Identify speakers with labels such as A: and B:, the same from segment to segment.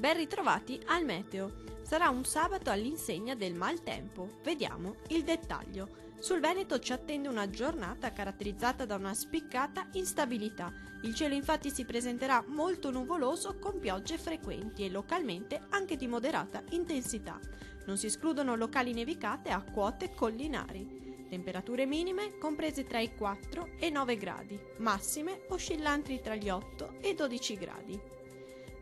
A: Ben ritrovati al meteo. Sarà un sabato all'insegna del maltempo. Vediamo il dettaglio. Sul Veneto ci attende una giornata caratterizzata da una spiccata instabilità. Il cielo infatti si presenterà molto nuvoloso con piogge frequenti e localmente anche di moderata intensità. Non si escludono locali nevicate a quote collinari. Temperature minime comprese tra i 4 e i 9 gradi, massime oscillanti tra gli 8 e i 12 gradi.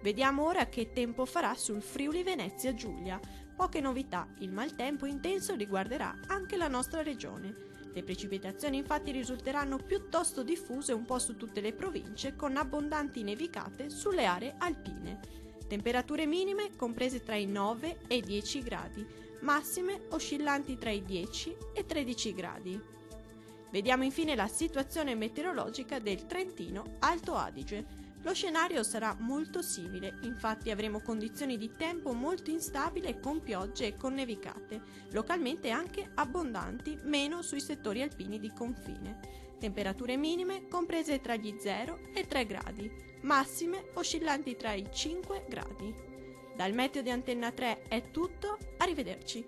A: Vediamo ora che tempo farà sul Friuli Venezia Giulia. Poche novità, il maltempo intenso riguarderà anche la nostra regione. Le precipitazioni infatti risulteranno piuttosto diffuse un po' su tutte le province, con abbondanti nevicate sulle aree alpine. Temperature minime comprese tra i 9 e i 10 gradi, massime oscillanti tra i 10 e i 13 gradi. Vediamo infine la situazione meteorologica del Trentino Alto Adige. Lo scenario sarà molto simile, infatti avremo condizioni di tempo molto instabile con piogge e con nevicate, localmente anche abbondanti, meno sui settori alpini di confine. Temperature minime comprese tra gli 0 e i 3 gradi, massime oscillanti tra i 5 gradi. Dal meteo di Antenna 3 è tutto, arrivederci.